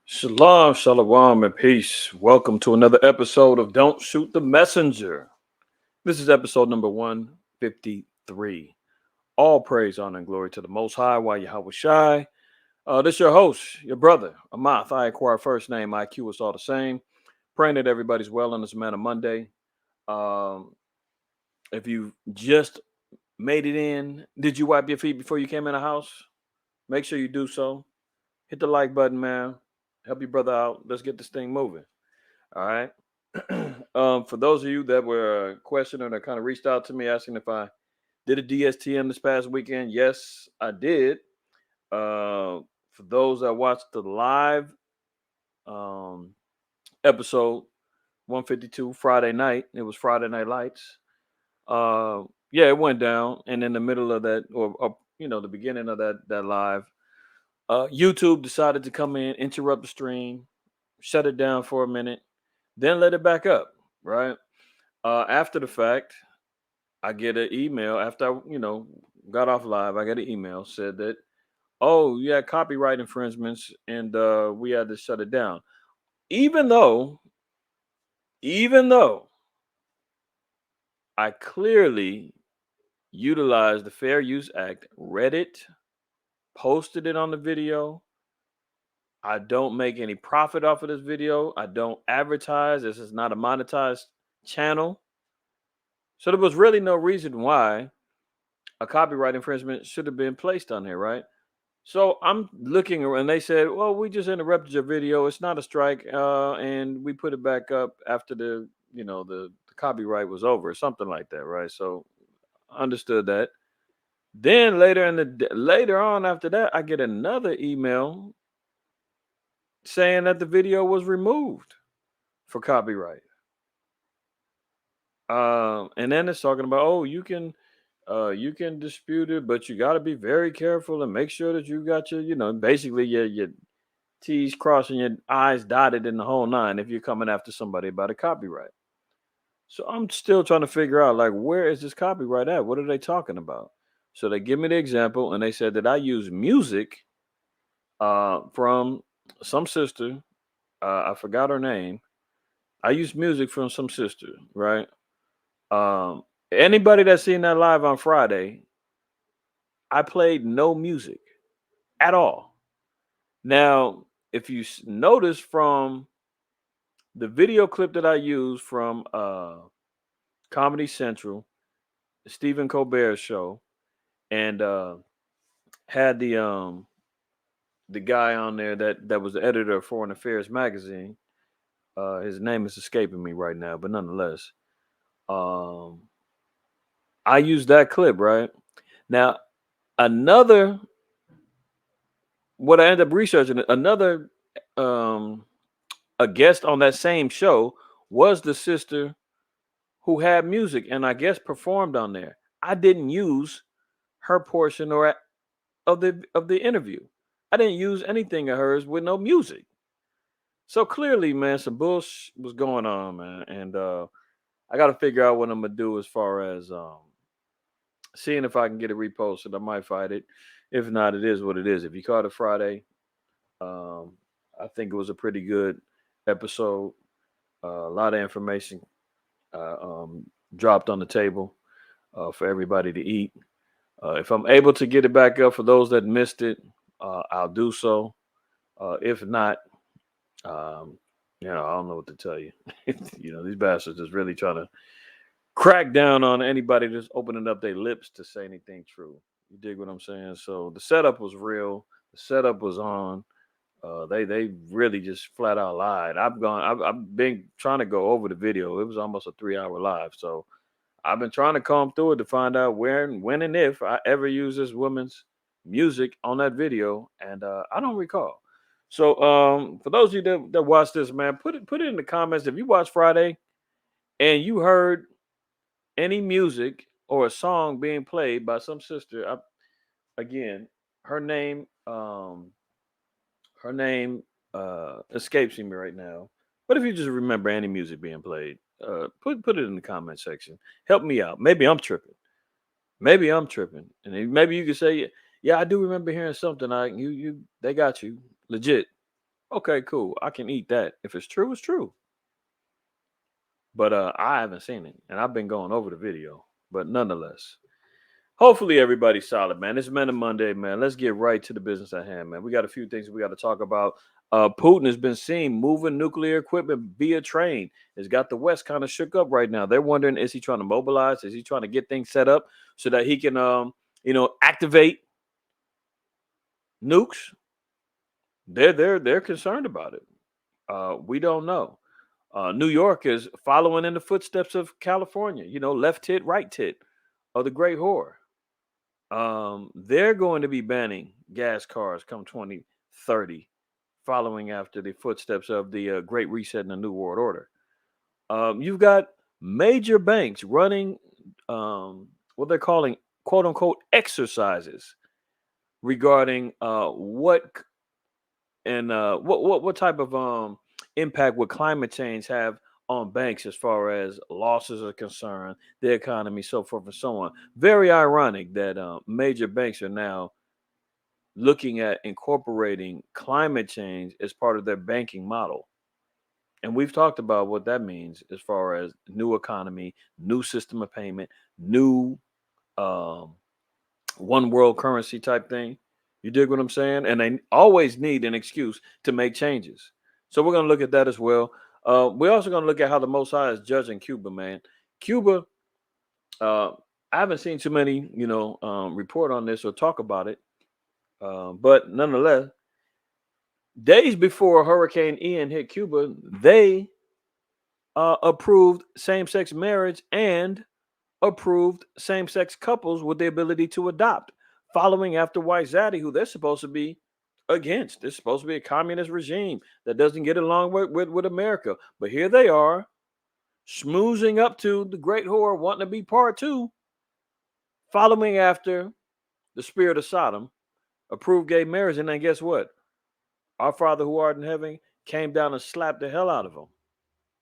Shalom, shalom, and peace. Welcome to another episode of Don't Shoot the Messenger. This is episode number 153. All praise, honor, and glory to the Most High, while Yahweh Shai. This is your host, your brother, Amath. I acquire first name, IQ is all the same. Praying that everybody's well on this Man of Monday. Um, if you just made it in, did you wipe your feet before you came in the house? Make sure you do so. Hit the like button, man. Help your brother out. Let's get this thing moving. All right. For those of you that were questioning or kind of reached out to me asking if I did a DSTM this past weekend, yes, I did. For those that watched the live um, episode 152 Friday night, it was Friday Night Lights. Yeah, it went down, and in the middle of that, or the beginning of that live, YouTube decided to come in, interrupt the stream, shut it down for a minute, then let it back up. Right. After the fact, I get an email after I got off live. I got an email said that, oh, you had copyright infringements and we had to shut it down. Even though, even though I clearly utilized the Fair Use Act, read it, posted it on the video. I don't make any profit off of this video. I don't advertise. This is not a monetized channel. So there was really no reason why a copyright infringement should have been placed on here, right? So I'm looking and they said, well, we just interrupted your video. It's not a strike. And we put it back up after the copyright was over, something like that, right? So I understood that. Then later on after that, I get another email saying that the video was removed for copyright. And then it's talking about, oh, you can dispute it, but you got to be very careful and make sure that you got basically your T's crossed and your I's dotted in the whole nine if you're coming after somebody about a copyright. So I'm still trying to figure out, like, where is this copyright at? What are they talking about? So they give me the example and they said that I use music from some sister. I forgot her name. I use music from some sister, right? Um, Anybody that's seen that live on Friday, I played no music at all. Now, if you notice from the video clip that I used from Comedy Central, Stephen Colbert's show, and had the guy on there that was the editor of Foreign Affairs magazine. His name is escaping me right now, but nonetheless, um, I used that clip right now. Another what I ended up researching another um, a guest on that same show was the sister who had music and I guess performed on there. I didn't use her portion of the interview. I didn't use anything of hers with no music. So clearly, man, some bullshit was going on, man, and I got to figure out what I'm gonna do as far as seeing if I can get it reposted. I might fight it. If not, it is what it is. If you caught it Friday, um, I think it was a pretty good episode. A lot of information uh, um, dropped on the table for everybody to eat. If I'm able to get it back up for those that missed it, I'll do so. If not, um, I don't know what to tell you. These bastards is really trying to crack down on anybody that's opening up their lips to say anything true. You dig what I'm saying? So the setup was real. The setup was on. They really just flat out lied. I've been trying to go over the video. It was almost a 3 hour live. So I've been trying to comb through it to find out where and when and if I ever use this woman's music on that video, and I don't recall. So for those of you that watch this, man, put it in the comments if you watch Friday and you heard any music or a song being played by some sister. Again, her name her name escapes me right now. But if you just remember any music being played, put it in the comment section. Help me out. Maybe I'm tripping. Maybe I'm tripping, and maybe you could say, Yeah, I do remember hearing something. They got you legit. Okay, cool. I can eat that. If it's true, it's true. But I haven't seen it, and I've been going over the video. But nonetheless, hopefully everybody's solid, man. It's Man of Monday, man. Let's get right to the business at hand, man. We got a few things we got to talk about. Putin has been seen moving nuclear equipment via train. It's got the West kind of shook up right now. They're wondering, is he trying to mobilize? Is he trying to get things set up so that he can, activate nukes? They're concerned about it. We don't know. New York is following in the footsteps of California. Left tit, right tit of the Great Whore. They're going to be banning gas cars come 2030, following after the footsteps of the Great Reset and the New World Order. You've got major banks running what they're calling "quote unquote" exercises regarding what type of impact would climate change have on banks as far as losses are concerned, the economy, so forth and so on. Very ironic that major banks are now looking at incorporating climate change as part of their banking model. And we've talked about what that means as far as new economy, new system of payment, new um, one world currency type thing. You dig what I'm saying? And they always need an excuse to make changes. So we're going to look at that as well. We're also going to look at how the Most High is judging Cuba, man. Cuba, uh, I haven't seen too many, report on this or talk about it. But nonetheless, days before Hurricane Ian hit Cuba, they approved same sex marriage and approved same sex couples with the ability to adopt, following after White Zaddy, who they're supposed to be against. It's supposed to be a communist regime that doesn't get along with America. But here they are, schmoozing up to the Great Whore, wanting to be part two, following after the spirit of Sodom, approved gay marriage. And then guess what? Our Father who art in heaven came down and slapped the hell out of them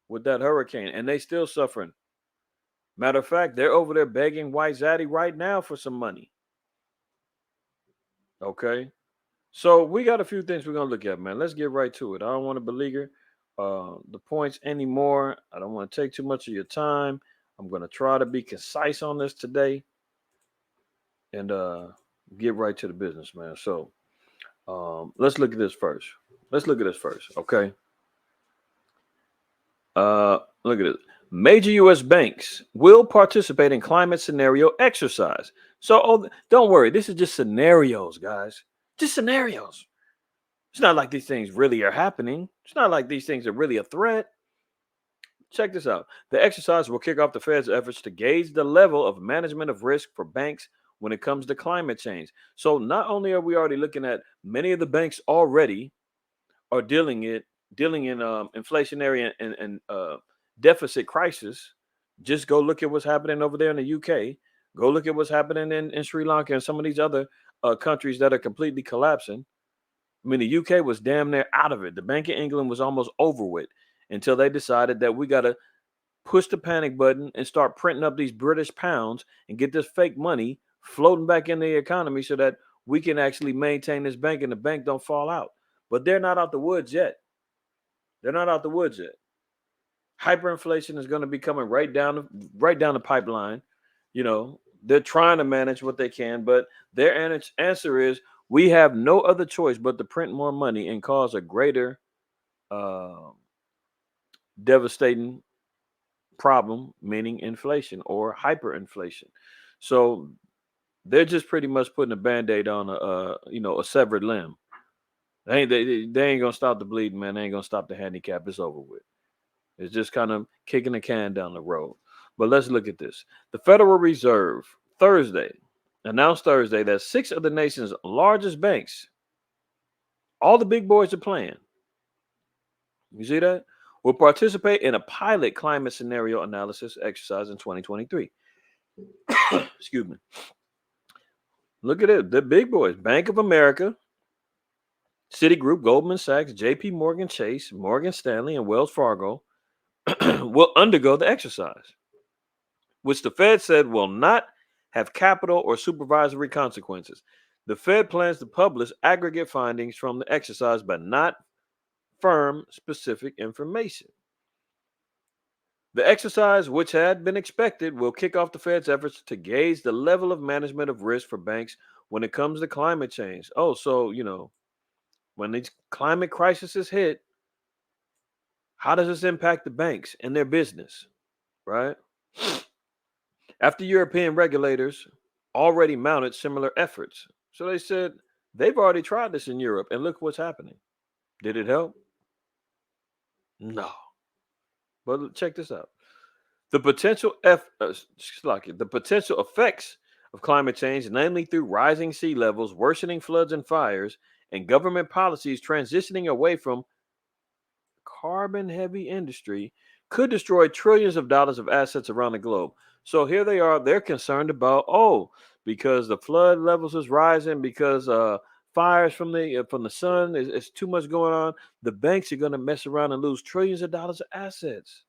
with that hurricane, and they still suffering. Matter of fact, they're over there begging White Zaddy right now for some money. Okay. So we got a few things we're gonna look at, man. Let's get right to it. I don't want to beleaguer the points anymore. I don't want to take too much of your time. I'm gonna try to be concise on this today and get right to the business, man. So let's look at this first. Okay. Look at it. Major U.S. banks will participate in climate scenario exercise. So don't worry. This is just scenarios, guys. Just scenarios. It's not like these things really are happening. It's not like these things are really a threat. Check this out. The exercise will kick off the Fed's efforts to gauge the level of management of risk for banks when it comes to climate change. So not only are we already looking at many of the banks already are dealing in inflationary and deficit crisis. Just go look at what's happening over there in the UK. Go look at what's happening in Sri Lanka and some of these other countries that are completely collapsing. I mean, the UK was damn near out of it. The Bank of England was almost over with until they decided that we got to push the panic button and start printing up these British pounds and get this fake money floating back in the economy so that we can actually maintain this bank and the bank don't fall out. But they're not out the woods yet. They're not out the woods yet. Hyperinflation is going to be coming right down the pipeline. They're trying to manage what they can, but their answer is we have no other choice but to print more money and cause a greater uh, devastating problem, meaning inflation or hyperinflation. So they're just pretty much putting a band-aid on a severed limb. They ain't gonna stop the bleeding, man. They ain't gonna stop the handicap. It's over with. It's just kind of kicking the can down the road. But let's look at this. The Federal Reserve announced Thursday that six of the nation's largest banks, all the big boys are playing. You see that? Will participate in a pilot climate scenario analysis exercise in 2023. Excuse me. Look at it. The big boys. Bank of America, Citigroup, Goldman Sachs, JP Morgan Chase, Morgan Stanley, and Wells Fargo will undergo the exercise, which the Fed said will not have capital or supervisory consequences. The Fed plans to publish aggregate findings from the exercise, but not firm specific information. The exercise, which had been expected, will kick off the Fed's efforts to gauge the level of management of risk for banks when it comes to climate change. Oh, so, when these climate crises hit, how does this impact the banks and their business, right? After European regulators already mounted similar efforts. So they said they've already tried this in Europe and look what's happening. Did it help? No. But check this out. The the potential effects of climate change, namely through rising sea levels, worsening floods and fires, and government policies transitioning away from carbon heavy industry, could destroy trillions of dollars of assets around the globe. So here they are, they're concerned about, because the flood levels is rising, because fires from the sun is too much going on, the banks are going to mess around and lose trillions of dollars of assets.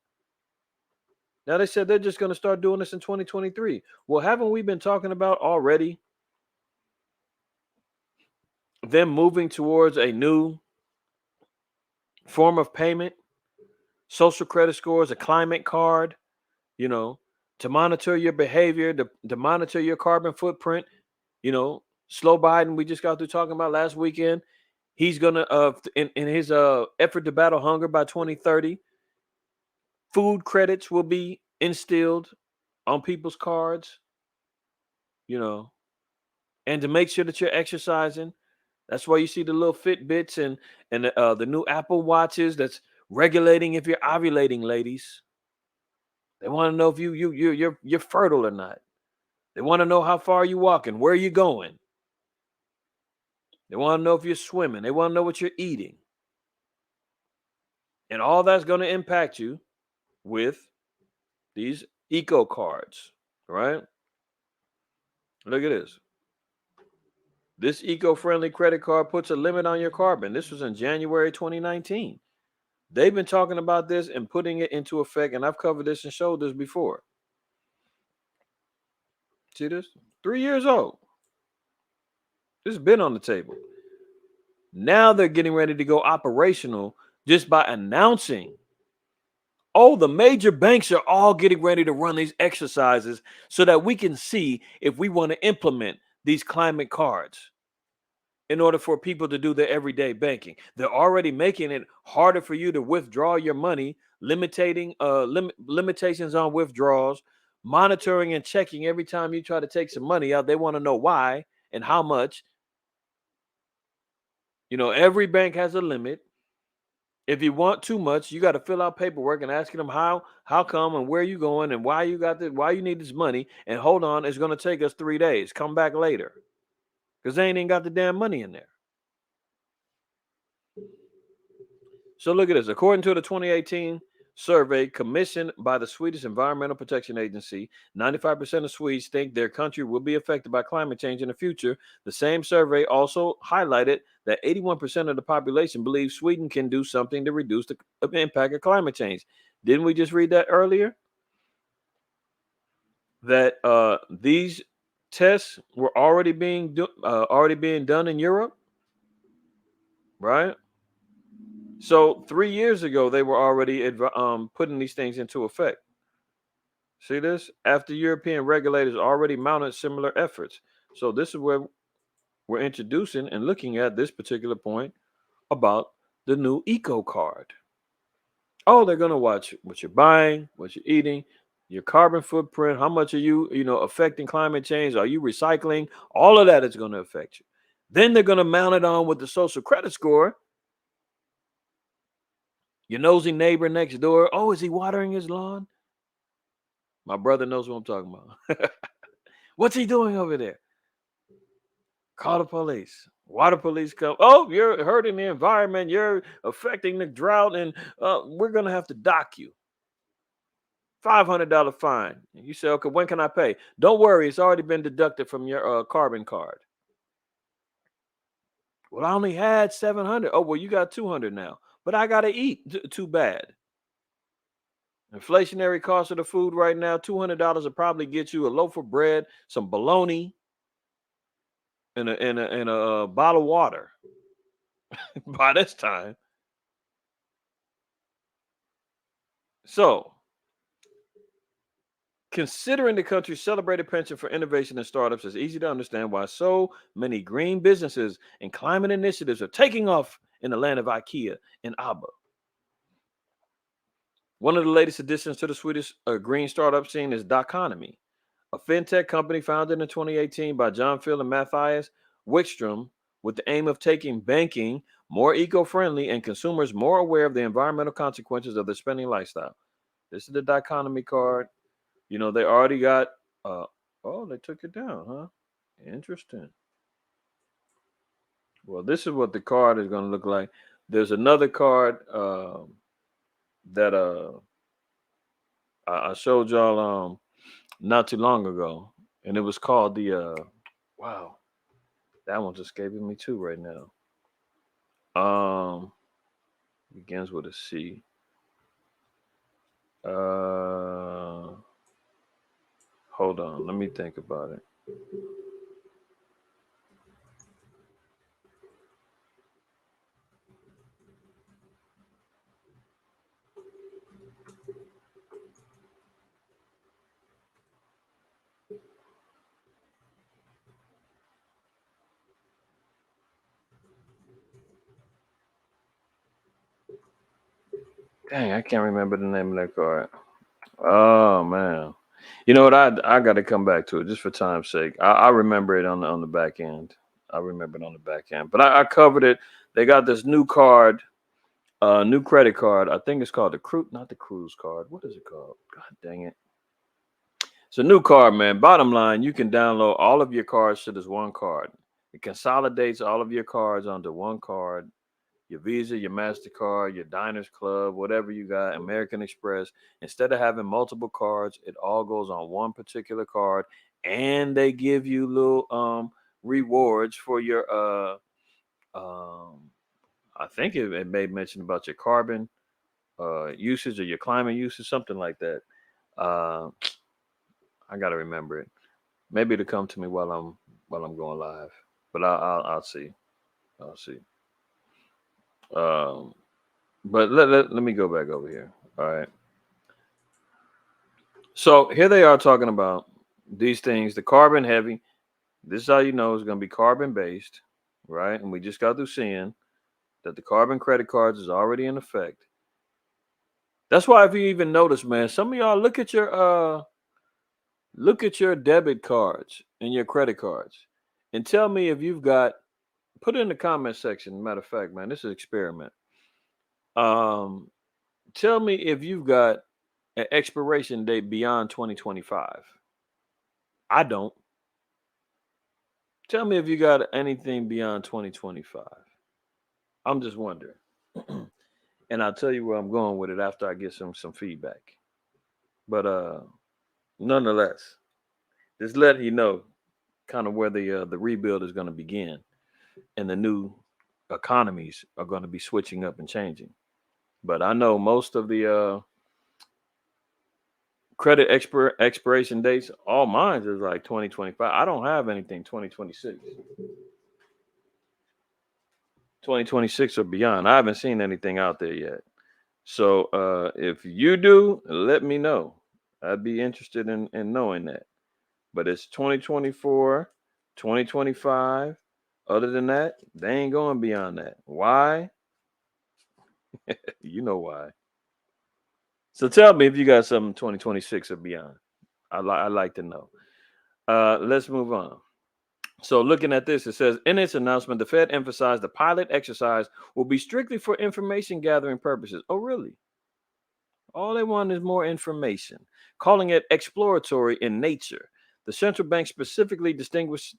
Now they said they're just going to start doing this in 2023. Well, haven't we been talking about already them moving towards a new form of payment, social credit scores, a climate card, you know, to monitor your behavior, to monitor your carbon footprint, Slow Biden, we just got through talking about last weekend. He's gonna in his effort to battle hunger by 2030, food credits will be instilled on people's cards, you know, and to make sure that you're exercising. That's why you see the little Fitbits and the new Apple watches that's regulating if you're ovulating, ladies. They want to know if you're fertile or not. They want to know how far you walking, where you going. They want to know if you're swimming. They want to know what you're eating. And all that's going to impact you with these eco cards, right? Look at this. This eco-friendly credit card puts a limit on your carbon. This was in January 2019. They've been talking about this and putting it into effect, and I've covered this and showed this before. See this? 3 years old. This has been on the table. Now they're getting ready to go operational just by announcing, the major banks are all getting ready to run these exercises so that we can see if we want to implement these climate cards in order for people to do their everyday banking. They're already making it harder for you to withdraw your money, limitations on withdrawals, monitoring and checking every time you try to take some money out. They want to know why and how much. Every bank has a limit. If you want too much, you got to fill out paperwork and asking them how come and where you going and why you need this money. And hold on, it's going to take us 3 days. Come back later. Because they ain't even got the damn money in there. So look at this. According to the 2018 survey commissioned by the Swedish Environmental Protection Agency, 95% of Swedes think their country will be affected by climate change in the future. The same survey also highlighted that 81% of the population believes Sweden can do something to reduce the impact of climate change. Didn't we just read that earlier? That these tests were already being done in Europe, right? So 3 years ago, they were already putting these things into effect. See this? After European regulators already mounted similar efforts. So this is where we're introducing and looking at this particular point about the new eco card. Oh, they're going to watch what you're buying, what you're eating, your carbon footprint, how much are you, affecting climate change? Are you recycling? All of that is going to affect you. Then they're going to mount it on with the social credit score. Your nosy neighbor next door. Oh, is he watering his lawn? My brother knows what I'm talking about. What's he doing over there? Call the police. Water police come. Oh, you're hurting the environment. You're affecting the drought, and we're gonna have to dock you. $500 fine. You say, okay, when can I pay? Don't worry, it's already been deducted from your carbon card. Well, I only had 700. Oh, well, you got 200 now. But I gotta eat. Too bad. Inflationary cost of the food right now, $200 will probably get you a loaf of bread, some bologna, in a bottle of water by this time. So, considering the country's celebrated penchant for innovation and startups, it's easy to understand why so many green businesses and climate initiatives are taking off in the land of IKEA and ABBA. One of the latest additions to the Swedish green startup scene is Doconomy, a fintech company founded in 2018 by John Phil and Matthias Wickstrom with the aim of taking banking more eco-friendly and consumers more aware of the environmental consequences of their spending lifestyle. This is the Doconomy card. You know, they already got oh, they took it down, huh? Interesting. Well, this is what the card is going to look like. There's another card that I showed y'all not too long ago, and it was called the wow, that one's escaping me too right now. Begins with a C. Hold on, let me think about it. Dang, I can't remember the name of that card. Oh man, you know what? I got to come back to it just for time's sake. I remember it on the back end. I remember it on the back end, but I covered it. They got this new card, new credit card. I think it's called the cruise, not the cruise card. What is it called? God dang it! It's a new card, man. Bottom line, you can download all of your cards to this one card. It consolidates all of your cards onto one card. Your Visa, your MasterCard, your Diners Club, whatever you got, American Express. Instead of having multiple cards, it all goes on one particular card, and they give you little rewards for your um I think it made mention about your carbon usage or your climate usage, something like that. Uh, I gotta remember it. Maybe it'll come to me while I'm going live, but I'll see. I'll see. Um, but let me go back over here. All right. So here they are talking about these things, the carbon heavy. This is how you know it's going to be carbon based, right? And we just got through seeing that the carbon credit cards is already in effect. That's why if you even notice, man, some of y'all look at your debit cards and your credit cards and tell me if you've got put it in the comment section. Matter of fact, man, this is an experiment. Um Tell me if you've got an expiration date beyond 2025. I don't. Tell me if you got anything beyond 2025. I'm just wondering. And I'll tell you where I'm going with it after I get some feedback. But nonetheless, just let you know kind of where the rebuild is going to begin and the new economies are going to be switching up and changing. But I know most of the credit expiration dates, all mine is like 2025. I don't have anything 2026. 2026 or beyond. I haven't seen anything out there yet. So if you do, let me know. I'd be interested in knowing that. But it's 2024, 2025. Other than that, they ain't going beyond that. Why? You know why. So tell me if you got something 2026 or beyond. I like to know. Let's move on. So, looking at this, it says in its announcement, the Fed emphasized the pilot exercise will be strictly for information gathering purposes. Oh, really? All they want is more information, calling it exploratory in nature. The central bank specifically distinguished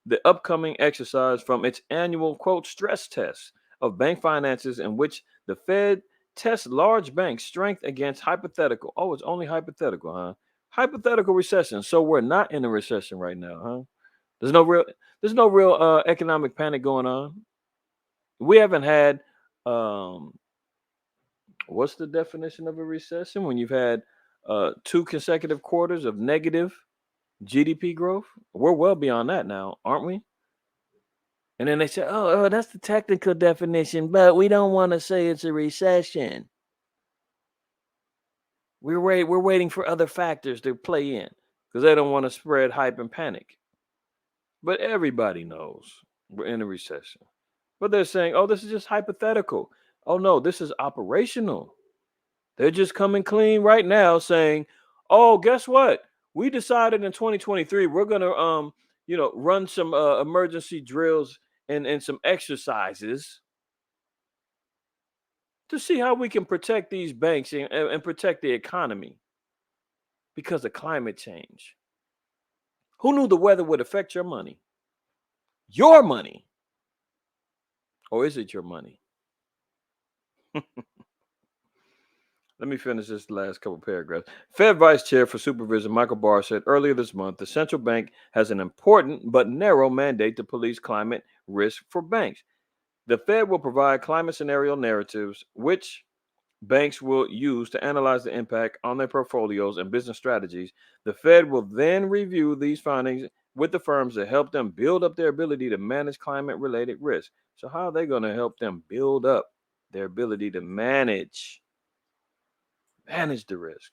the upcoming exercise from its annual, quote, stress test of bank finances, in which the Fed tests large banks' strength against hypothetical. Oh, it's only hypothetical, huh? Hypothetical recession. So, we're not in a recession right now, huh? There's no real economic panic going on. We haven't had um what's the definition of a recession when you've had two consecutive quarters of negative GDP growth? We're well beyond that now, aren't we? And then they say, oh, that's the technical definition, but we don't want to say it's a recession. We're waiting for other factors to play in because they don't want to spread hype and panic. But everybody knows we're in a recession. But they're saying, oh, this is just hypothetical. Oh no, this is operational. They're just coming clean right now saying, oh, guess what? We decided in 2023 we're gonna run some emergency drills and some exercises to see how we can protect these banks and protect the economy because of climate change. Who knew the weather would affect your money? Your money. Or is it your money? Let me finish this last couple paragraphs. Fed Vice Chair for Supervision Michael Barr said earlier this month the central bank has an important but narrow mandate to police climate risk for banks. The Fed will provide climate scenario narratives, which banks will use to analyze the impact on their portfolios and business strategies. The Fed will then review these findings with the firms to help them build up their ability to manage climate related risk. So, how are they going to help them build up their ability to manage the risk?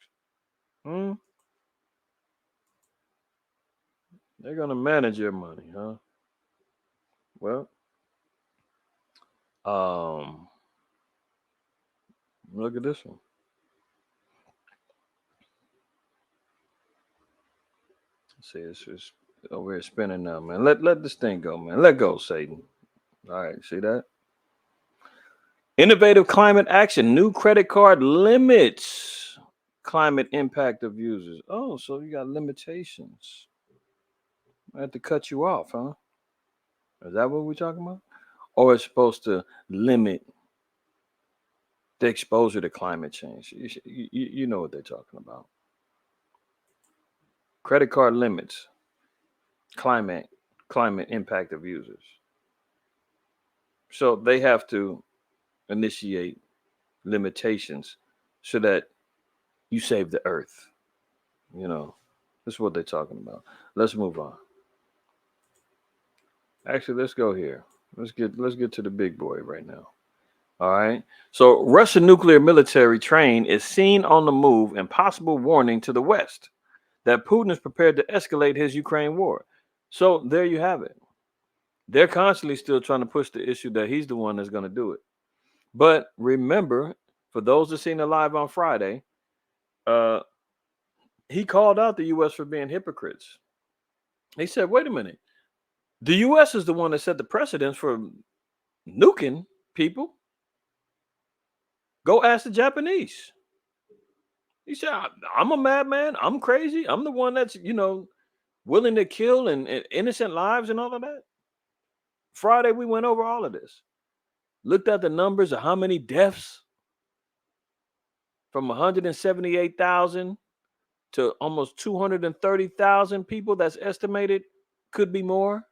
Hmm? They're going to manage your money, huh? Well, um, look at this one. See, it's over here spinning now, man. Let this thing go, man. Let go, Satan. All right, see that? Innovative climate action. New credit card limits climate impact of users. Oh, so you got limitations. I have to cut you off, huh? Is that what we're talking about? Or it's supposed to limit the exposure to climate change. You know what they're talking about. Credit card limits climate climate impact of users. So they have to initiate limitations so that you save the earth. You know, that's what they're talking about. Let's move on. Actually, let's go here. Let's get to the big boy right now. All right. So Russian nuclear military train is seen on the move and possible warning to the West that Putin is prepared to escalate his Ukraine war. So there you have it. They're constantly still trying to push the issue that he's the one that's going to do it. But remember, for those that seen it live on Friday, uh, he called out the U.S. for being hypocrites. He said, "Wait a minute, the U.S. is the one that set the precedence for nuking people. Go ask the Japanese." He said, I'm a madman. I'm crazy. I'm the one that's, willing to kill and innocent lives and all of that. Friday, we went over all of this. Looked at the numbers of how many deaths from 178,000 to almost 230,000 people that's estimated could be more.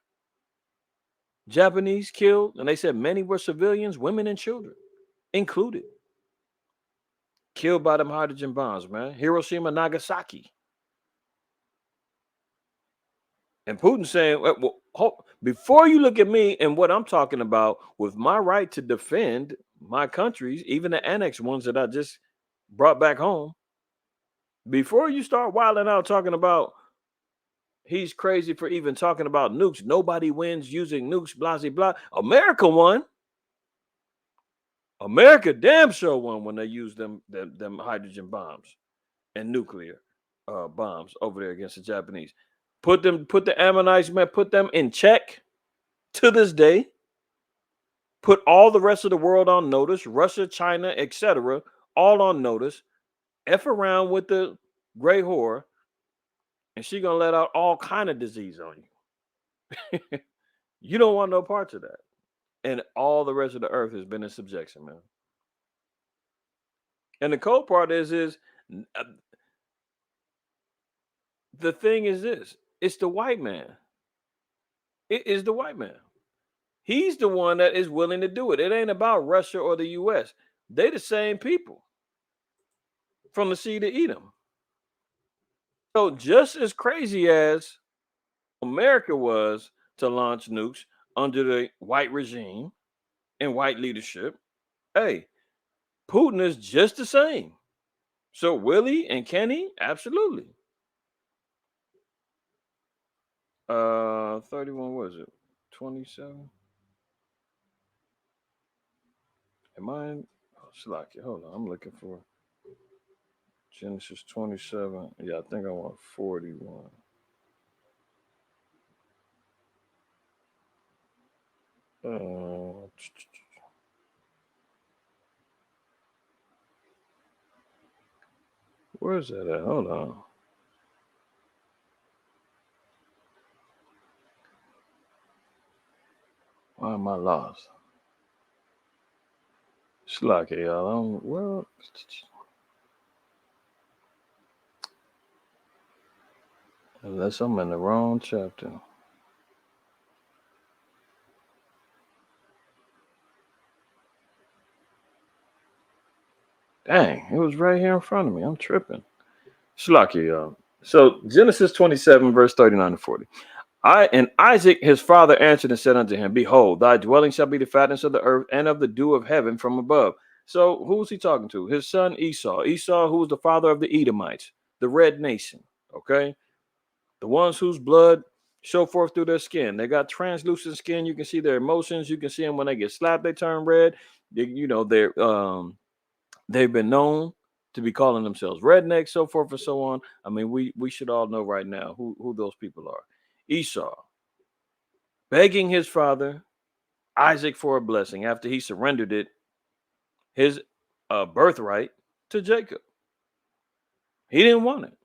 Japanese killed. And they said many were civilians, women, and children included. Killed by them hydrogen bombs, man. Hiroshima, Nagasaki. And Putin saying, well, before you look at me and what I'm talking about with my right to defend my countries, even the annexed ones that I just brought back home, before you start wilding out talking about he's crazy for even talking about nukes, nobody wins using nukes, blah, blah, blah. America won. America damn sure won when they used them hydrogen bombs and nuclear bombs over there against the Japanese. Put the Ammonites, man, put them in check to this day. Put all the rest of the world on notice, Russia, China, etc., all on notice. F around with the gray whore, and she gonna let out all kind of disease on you. You don't want no parts of that. And all the rest of the earth has been in subjection, man. And the cold part is uh, the thing is this: it's the white man. It is the white man. He's the one that is willing to do it. It ain't about Russia or the U.S. They the same people from the sea to Edom. So just as crazy as America was to launch nukes, under the white regime and white leadership. Hey, Putin is just the same. So will he and can he? Absolutely. 31, what is it? 27? Am I in? Oh, Slocky. Hold on. I'm looking for Genesis 27. Yeah, I think I want 41. Uh, where's that at? Hold on. Why am I lost? Slocky, y'all. Well, unless I'm in the wrong chapter. Dang, it was right here in front of me. I'm tripping. Slocky, y'all. So Genesis 27, verse 39 to 40. And Isaac his father answered and said unto him, Behold, thy dwelling shall be the fatness of the earth and of the dew of heaven from above. So who's he talking to? His son Esau. Esau, who was the father of the Edomites, the red nation. Okay, the ones whose blood show forth through their skin. They got translucent skin. You can see their emotions. You can see them when they get slapped. They turn red. They've been known to be calling themselves rednecks, so forth and so on. I mean, we should all know right now who those people are. Esau begging his father Isaac for a blessing after he surrendered his birthright to Jacob. He didn't want it.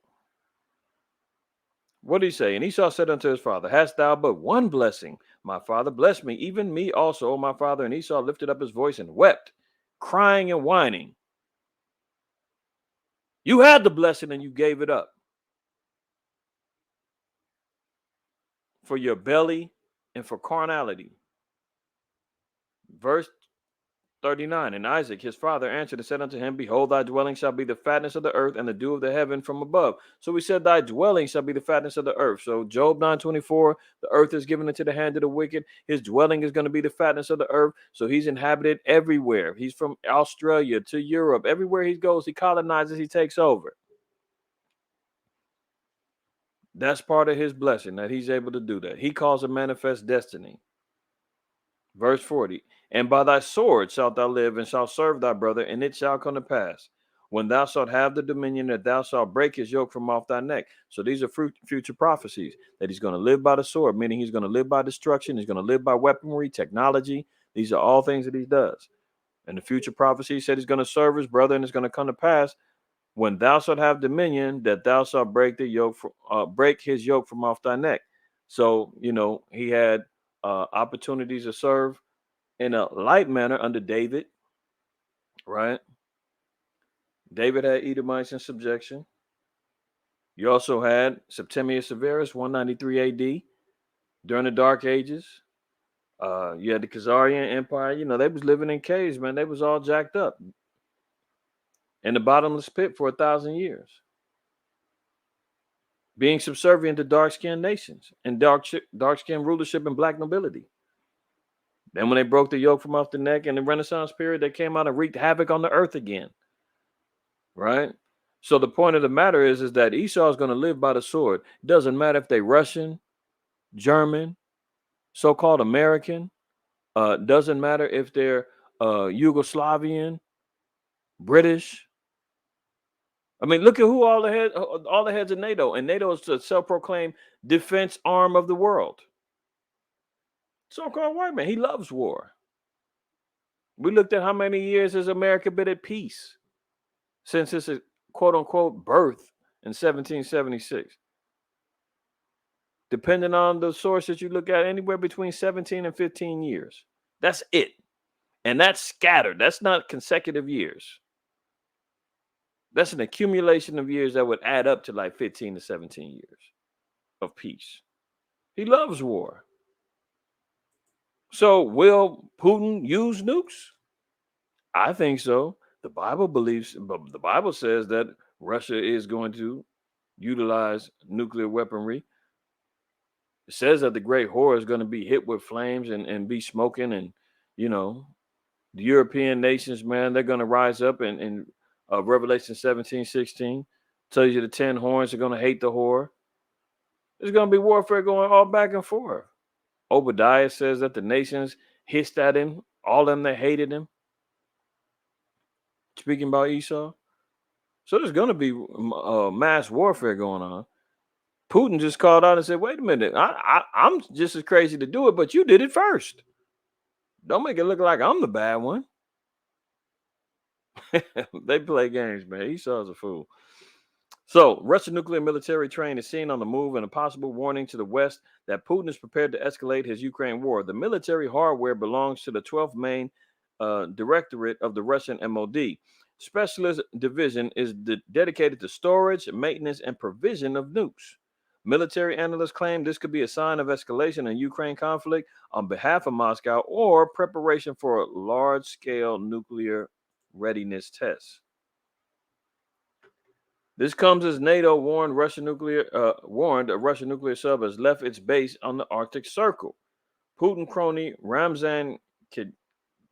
What did he say? And Esau said unto his father, Hast thou but one blessing? My father, bless me, even me also, O my father. And Esau lifted up his voice and wept, crying and whining. You had the blessing and you gave it up for your belly and for carnality. Verse 39. And Isaac his father answered and said unto him, Behold, thy dwelling shall be the fatness of the earth and the dew of the heaven from above. So we said, Thy dwelling shall be the fatness of the earth. So Job 9:24, the earth is given into the hand of the wicked. His dwelling is going to be the fatness of the earth. So he's inhabited everywhere. He's from Australia to Europe. Everywhere he goes, he colonizes, he takes over. That's part of his blessing that he's able to do that. He calls a manifest destiny. Verse 40. And by thy sword shalt thou live, and shalt serve thy brother, and it shall come to pass, when thou shalt have the dominion, that thou shalt break his yoke from off thy neck. So these are future prophecies that he's going to live by the sword, meaning he's going to live by destruction. He's going to live by weaponry, technology. These are all things that he does. And the future prophecy said he's going to serve his brother, and it's going to come to pass when thou shalt have dominion, that thou shalt break the yoke, break his yoke from off thy neck. So he had opportunities to serve in a light manner under David, right? David had Edomites in subjection. You also had Septimius Severus, 193 AD, during the Dark Ages. You had the Khazarian Empire. They was living in caves, man. They was all jacked up in the bottomless pit for 1,000 years, being subservient to dark-skinned nations and dark-skinned rulership and black nobility. Then when they broke the yoke from off the neck in the Renaissance period, they came out and wreaked havoc on the earth again, right? So the point of the matter is that Esau is going to live by the sword. It doesn't matter if they're Russian, German, so-called American. Doesn't matter if they're Yugoslavian, British. I mean, look at who all the heads of NATO, and NATO is the self-proclaimed defense arm of the world. So-called white man, he loves war. We looked at how many years has America been at peace since its quote unquote birth in 1776. Depending on the source that you look at, anywhere between 17 and 15 years. That's it. And that's scattered. That's not consecutive years. That's an accumulation of years that would add up to like 15 to 17 years of peace. He loves war. So will Putin use nukes? I think so. The Bible believes, but the Bible says that Russia is going to utilize nuclear weaponry. It says that the great horror is going to be hit with flames and be smoking. And, you know, the European nations, man, they're going to rise up. And Revelation 17:16 tells you the 10 horns are going to hate the whore. There's going to be warfare going all back and forth. Obadiah says that the nations hissed at him, all of them that hated him, speaking about Esau. So there's going to be mass warfare going on. Putin just called out and said, wait a minute, I'm just as crazy to do it, but you did it first. Don't make it look like I'm the bad one. They play games, man. Esau's a fool. So, Russian nuclear military train is seen on the move and a possible warning to the West that Putin is prepared to escalate his Ukraine war. The military hardware belongs to the 12th Main Directorate of the Russian MOD. Specialist Division is dedicated to storage, maintenance, and provision of nukes. Military analysts claim this could be a sign of escalation in Ukraine conflict on behalf of Moscow or preparation for large-scale nuclear readiness tests. This comes as NATO warned a Russian nuclear sub has left its base on the Arctic Circle. Putin crony Ramzan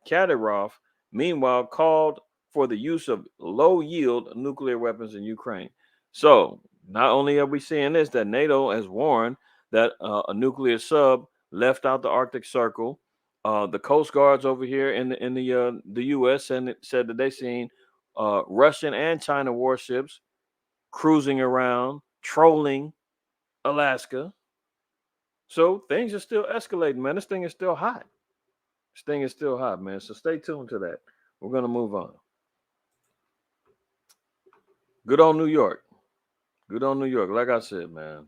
Kadyrov, meanwhile, called for the use of low-yield nuclear weapons in Ukraine. So, not only are we seeing this, that NATO has warned that a nuclear sub left out the Arctic Circle. The Coast Guards over here in the U.S. said that they seen Russian and China warships cruising around, trolling Alaska. So things are still escalating, man. This thing is still hot. This thing is still hot, man. So stay tuned to that. We're going to move on. Good on New York. Good on New York. Like I said, man,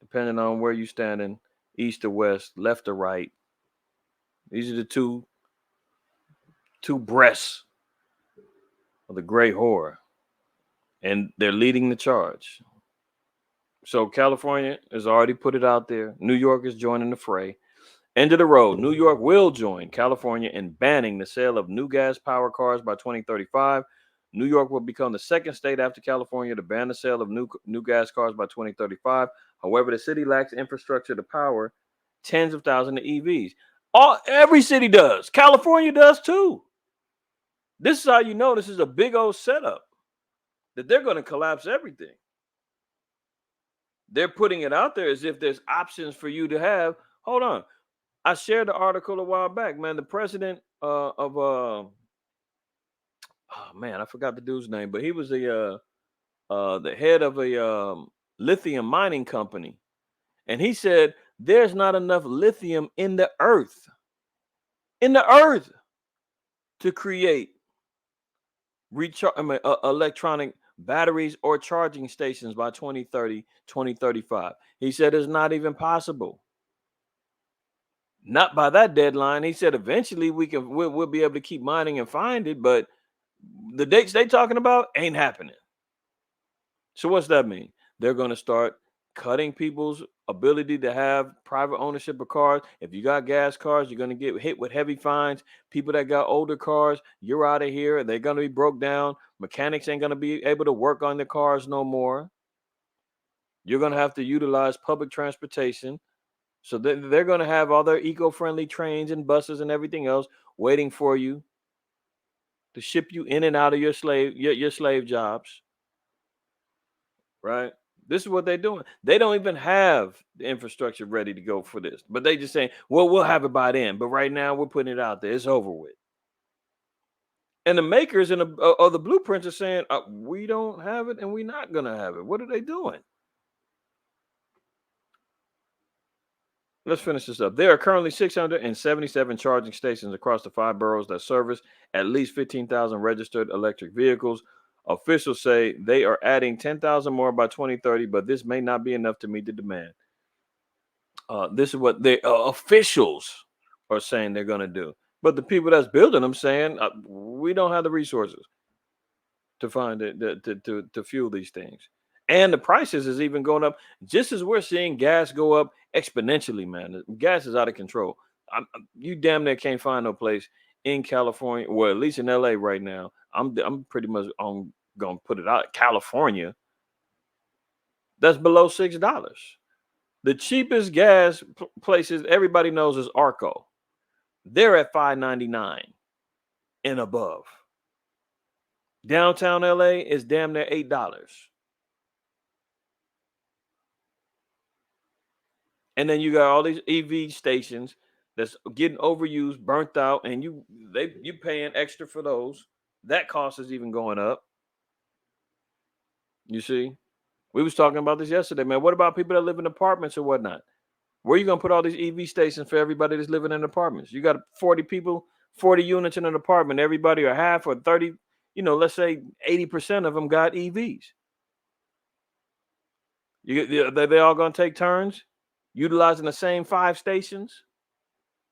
depending on where you're standing, east or west, left or right, these are the two breasts of the great horror. And they're leading the charge. So California has already put it out there. New York is joining the fray. End of the road. New York will join California in banning the sale of new gas powered cars by 2035. New York will become the second state after California to ban the sale of new gas cars by 2035. However, the city lacks infrastructure to power tens of thousands of EVs. Every city does. California does too. This is how you know this is a big old setup, that they're going to collapse everything. They're putting it out there as if there's options for you to have. Hold on. I shared the article a while back, man. The president of oh man, I forgot the dude's name, but he was the head of a lithium mining company, and he said there's not enough lithium in the earth, to create electronic batteries or charging stations by 2030, 2035. He said it's not even possible. Not by that deadline. He said eventually we'll be able to keep mining and find it, but the dates they talking about ain't happening. So what's that mean? They're going to start cutting people's ability to have private ownership of cars. If you got gas cars, you're going to get hit with heavy fines. People that got older cars, you're out of here. They're going to be broke down. Mechanics ain't going to be able to work on the cars no more. You're going to have to utilize public transportation. So they're going to have all their eco-friendly trains and buses and everything else waiting for you to ship you in and out of your slave jobs. Right? This is what they're doing. They don't even have the infrastructure ready to go for this, but they just saying, "Well, we'll have it by then." But right now, we're putting it out there. It's over with. And the makers and the blueprints are saying, "We don't have it, and we're not gonna have it." What are they doing? Let's finish this up. There are currently 677 charging stations across the 5 boroughs that service at least 15,000 registered electric vehicles. Officials say they are adding 10,000 more by 2030, but this may not be enough to meet the demand. This is what the officials are saying they're going to do. But the people that's building them saying we don't have the resources to find it to fuel these things. And the prices is even going up, just as we're seeing gas go up exponentially, man. Gas is out of control. You damn near can't find no place in California, well, at least in LA right now. I'm pretty much on gonna put it out. California, that's below $6. The cheapest gas places everybody knows is Arco. They're at $5.99 and above. Downtown LA is damn near $8. And then you got all these EV stations that's getting overused, burnt out, and you paying extra for those. That cost is even going up. You see, we was talking about this yesterday, man. What about people that live in apartments or whatnot? Where you gonna put all these EV stations for everybody that's living in apartments? You got 40 people, 40 units in an apartment. Everybody or half or 30, let's say 80% of them got EVs. They all gonna take turns utilizing the same 5 stations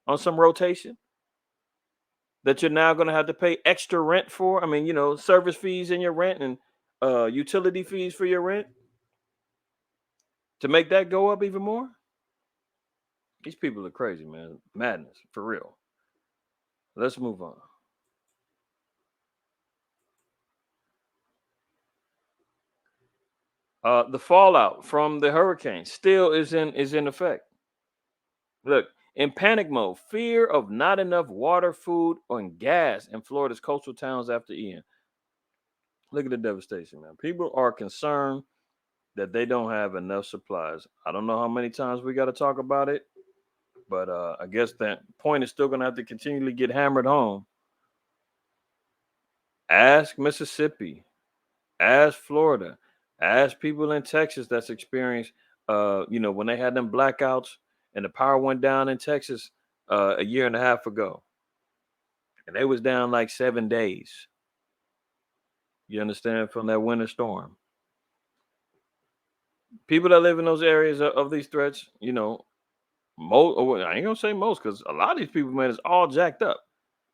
on some rotation that you're now gonna have to pay extra rent for. I mean, service fees in your rent and utility fees for your rent to make that go up even more. These people are crazy, man. Madness for real. Let's move on. The fallout from the hurricane still is in effect. Look, in panic mode, fear of not enough water, food, and gas in Florida's coastal towns after Ian. Look at the devastation, man. People are concerned that they don't have enough supplies. I don't know how many times we got to talk about it, but I guess that point is still going to have to continually get hammered home. Ask Mississippi, ask Florida, ask people in Texas that's experienced, when they had them blackouts and the power went down in Texas a year and a half ago, and they was down like 7 days. You understand, from that winter storm. People that live in those areas of these threats, most, I ain't gonna say most, because a lot of these people, man, is all jacked up.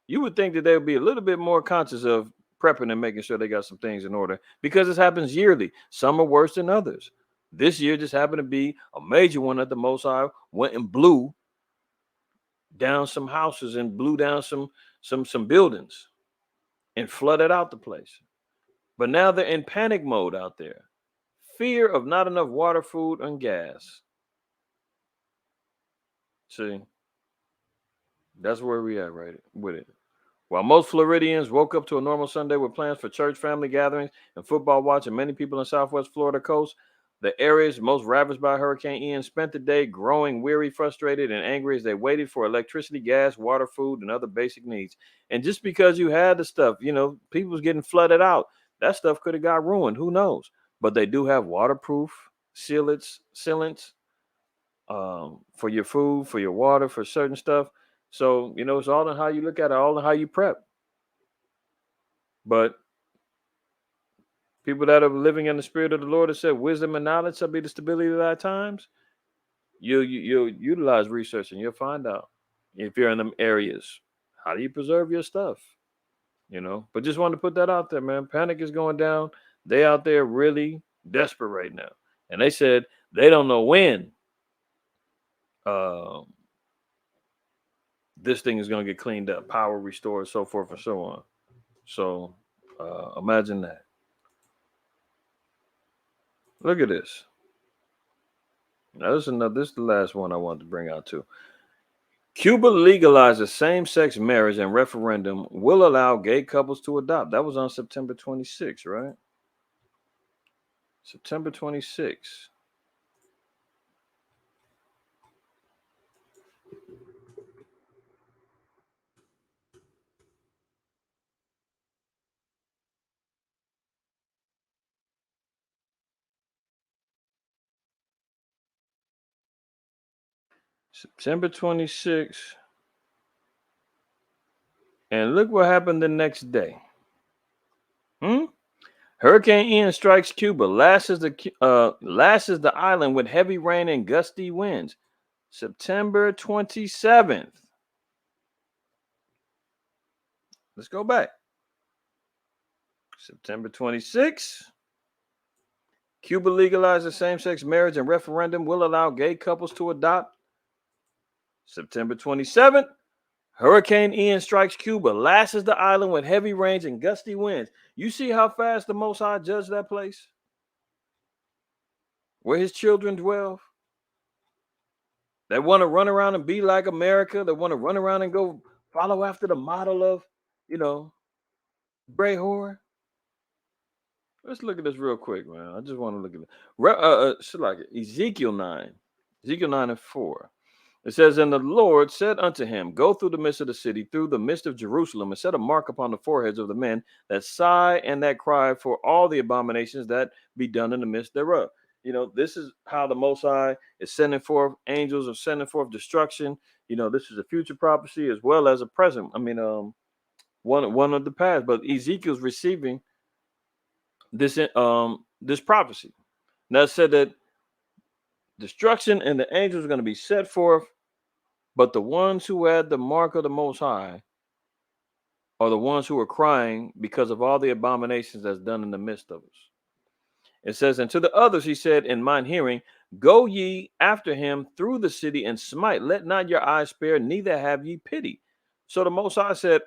You would think that they would be a little bit more conscious of prepping and making sure they got some things in order, because this happens yearly. Some are worse than others. This year just happened to be a major one that the Most High went and blew down some houses and blew down some buildings and flooded out the place. But now they're in panic mode out there. Fear of not enough water, food, and gas. See, that's where we at right with it. While most Floridians woke up to a normal Sunday with plans for church, family gatherings, and football watching, many people in Southwest Florida coast, the areas most ravaged by Hurricane Ian, spent the day growing weary, frustrated, and angry as they waited for electricity, gas, water, food, and other basic needs. And just because you had the stuff, people was getting flooded out. That stuff could have got ruined. Who knows? But they do have waterproof sealants for your food, for your water, for certain stuff. So, it's all in how you look at it, all in how you prep. But people that are living in the spirit of the Lord have said wisdom and knowledge shall be the stability of our times. You'll utilize research and you'll find out if you're in them areas. How do you preserve your stuff? But just wanted to put that out there, man. Panic is going down. They out there really desperate right now. And they said they don't know when uh, this thing is going to get cleaned up, power restored, so forth and so on. So imagine that. Look at this. Now this is the last one I wanted to bring out too. Cuba legalizes same-sex marriage and referendum will allow gay couples to adopt. That was on September 26th, right? September 26th. September 26th. And look what happened the next day. Hurricane Ian strikes Cuba, lashes the island with heavy rain and gusty winds. September 27th. Let's go back. September 26th. Cuba legalizes same-sex marriage and referendum will allow gay couples to adopt. September 27th. Hurricane Ian strikes Cuba, lashes the island with heavy rains and gusty winds. You see how fast the Most High judged that place? Where his children dwell? They want to run around and be like America. They want to run around and go follow after the model of, you know, Gray Horror. Let's look at this real quick, man. I just want to look at it. Like Ezekiel 9. Ezekiel 9 and 4. It says, and the Lord said unto him, go through the midst of the city, through the midst of Jerusalem, and set a mark upon the foreheads of the men that sigh and that cry for all the abominations that be done in the midst thereof. You know, this is how the Most High is sending forth angels, of sending forth destruction. You know, this is a future prophecy as well as a present. I mean, one of the past. But Ezekiel's receiving this prophecy. Now it said that destruction and the angels are going to be set forth, but the ones who had the mark of the Most High are the ones who are crying because of all the abominations that's done in the midst of us. It says, and to the others he said in mine hearing, go ye after him through the city and smite, let not your eyes spare, neither have ye pity. So the Most High said,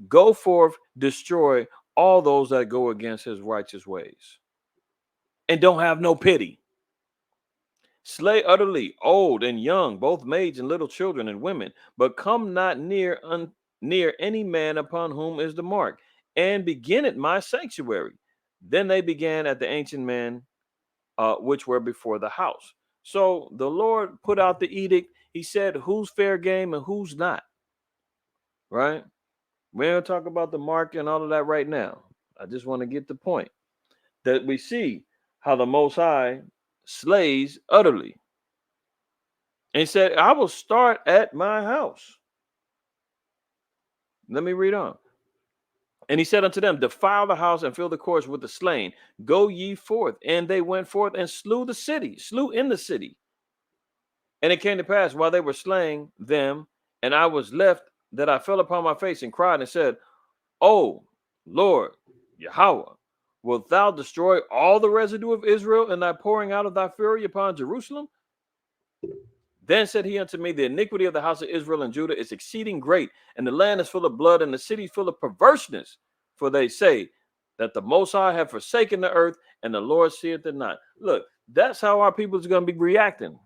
go forth, destroy all those that go against his righteous ways, and don't have no pity. Slay utterly old and young, both maids and little children and women, but come not near any man upon whom is the mark, and begin at my sanctuary. Then they began at the ancient men which were before the house. So the Lord put out the edict. He said, who's fair game and who's not, right? We don't talk about the mark and all of that right now. I just want to get the point that we see how the Most High slays utterly. And he said, I will start at my house. Let me read on. And he said unto them, defile the house and fill the courts with the slain. Go ye forth. And they went forth and slew in the city. And it came to pass while they were slaying them, and I was left, that I fell upon my face and cried and said, O Lord, Yahweh, wilt thou destroy all the residue of Israel in thy pouring out of thy fury upon Jerusalem? Then said he unto me, the iniquity of the house of Israel and Judah is exceeding great, and the land is full of blood, and the city full of perverseness. For they say that the Most High have forsaken the earth, and the Lord seeth it not. Look, that's how our people is going to be reacting.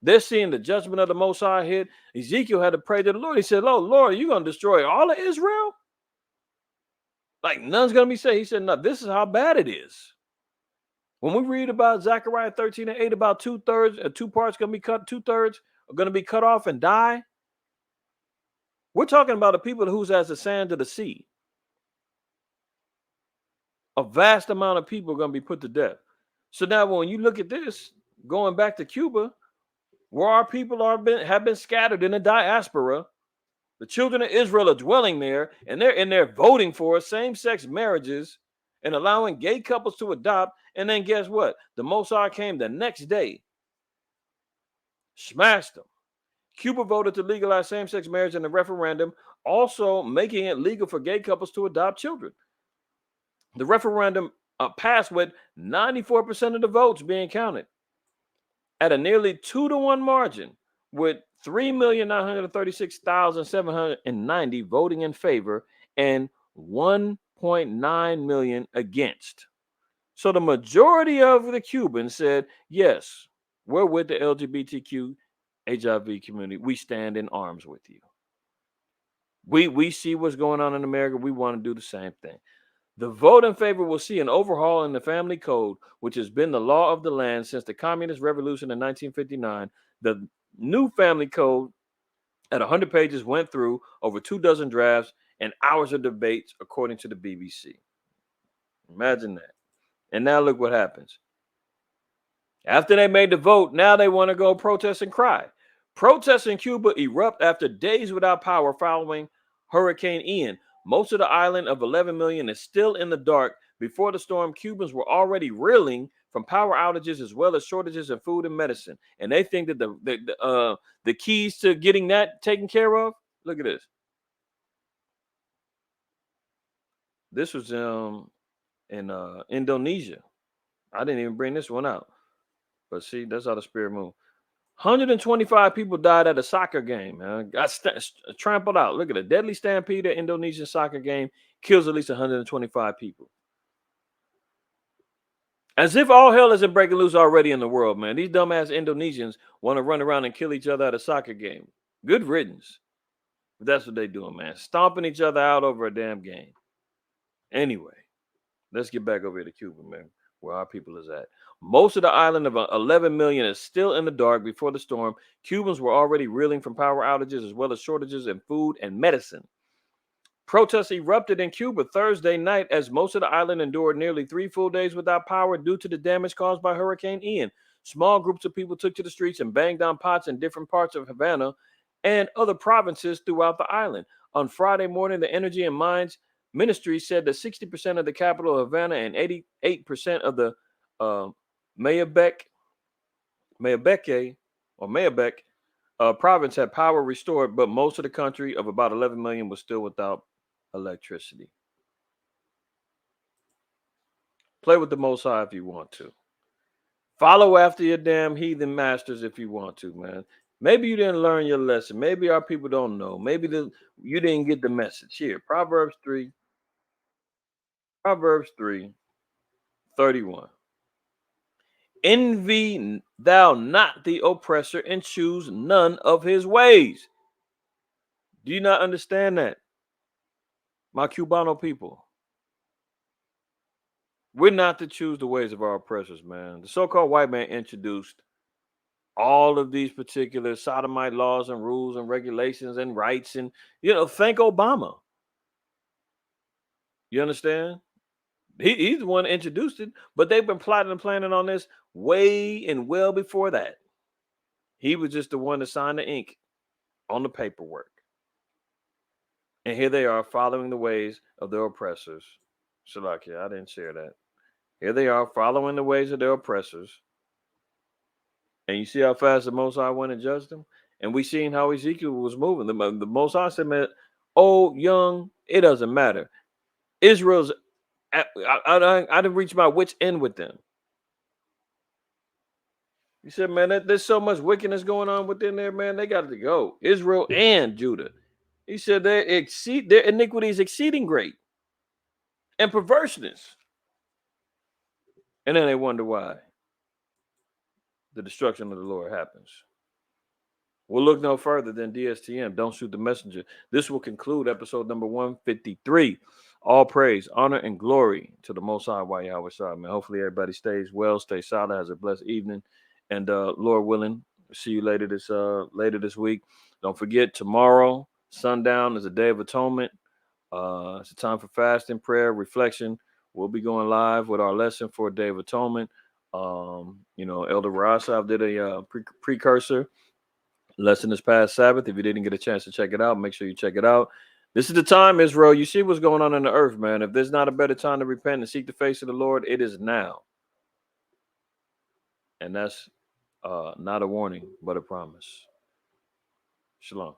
They're seeing the judgment of the Most High hit. Ezekiel had to pray to the Lord. He said, oh, Lord, are you going to destroy all of Israel? Like none's going to be saved. He said, no, this is how bad it is. When we read about Zechariah 13 and 8, about 2/3, 2 parts going to be cut, 2/3 are going to be cut off and die. We're talking about the people who's as the sand of the sea. A vast amount of people are going to be put to death. So now when you look at this, going back to Cuba, where our people have been scattered in the diaspora, the children of Israel are dwelling there, and they're in there voting for same-sex marriages and allowing gay couples to adopt. And then guess what? The Most High came the next day, smashed them. Cuba voted to legalize same-sex marriage in a referendum, also making it legal for gay couples to adopt children. The referendum passed with 94% of the votes being counted at a nearly 2-to-1 margin, with 3,936,790 voting in favor and 1.9 million against. So the majority of the Cubans said, yes, we're with the LGBTQ HIV community. We stand in arms with you. We see what's going on in America. We want to do the same thing. The vote in favor will see an overhaul in the family code, which has been the law of the land since the Communist Revolution in 1959. The new family code at 100 pages went through over 24 drafts and hours of debates, according to the BBC. Imagine that. And now look what happens. After they made the vote, now they want to go protest and cry. Protests in Cuba erupt after days without power following Hurricane Ian. Most of the island of 11 million is still in the dark. Before the storm, Cubans were already reeling from power outages as well as shortages in food and medicine. And they think that the keys to getting that taken care of, look at this. This was in Indonesia. I didn't even bring this one out. But see, that's how the spirit moves. 125 people died at a soccer game, man. Got trampled out. Look at a deadly stampede at Indonesian soccer game. Kills at least 125 people. As if all hell isn't breaking loose already in the world, man. These dumbass Indonesians want to run around and kill each other at a soccer game. Good riddance. But that's what they doing, man. Stomping each other out over a damn game. Anyway, let's get back over here to Cuba, man, where our people is at. Most of the island of 11 million is still in the dark before the storm. Cubans were already reeling from power outages as well as shortages in food and medicine. Protests erupted in Cuba Thursday night as most of the island endured nearly 3 full days without power due to the damage caused by Hurricane Ian. Small groups of people took to the streets and banged on pots in different parts of Havana and other provinces throughout the island. On Friday morning, the Energy and Mines Ministry said that 60% of the capital of Havana and 88% of the uh, Mayabec, Mayabeque or Mayabec province had power restored, but most of the country of about 11 million was still without electricity. Play with the Most High if you want to. Follow after your damn heathen masters if you want to, man. Maybe you didn't learn your lesson. Maybe our people don't know. Maybe you didn't get the message. Here, Proverbs 3:31. Envy thou not the oppressor and choose none of his ways. Do you not understand that, my Cubano people? We're not to choose the ways of our oppressors, man. The so-called white man introduced all of these particular sodomite laws and rules and regulations and rights, and thank Obama. You understand? He's the one that introduced it, but they've been plotting and planning on this way and well before that. He was just the one to sign the ink on the paperwork. And here they are following the ways of their oppressors. Shalakia, I didn't share that. Here they are following the ways of their oppressors. And you see how fast the Most High went and judged them? And we seen how Ezekiel was moving. The Most High said, man, old, young, it doesn't matter. Israel's, I didn't reach my wit's end with them. He said, man, there's so much wickedness going on within there, man. They got to go. Israel and Judah. He said their iniquity is exceeding great and perverseness. And then they wonder why the destruction of the Lord happens. We'll look no further than DSTM. Don't shoot the messenger. This will conclude episode number 153. All praise, honor, and glory to the Most High, Yahweh Shah, man. Hopefully everybody stays well, stays solid, has a blessed evening, and Lord willing, see you later this week. Don't forget, tomorrow sundown is a day of atonement. It's a time for fasting, prayer, reflection. We'll be going live with our lesson for a day of atonement. Elder Rasav did a precursor lesson this past Sabbath. If you didn't get a chance to check it out, make sure you check it out. This is the time, Israel. You see what's going on in the earth, man. If there's not a better time to repent and seek the face of the Lord, it is now. And that's not a warning, but a promise. Shalom.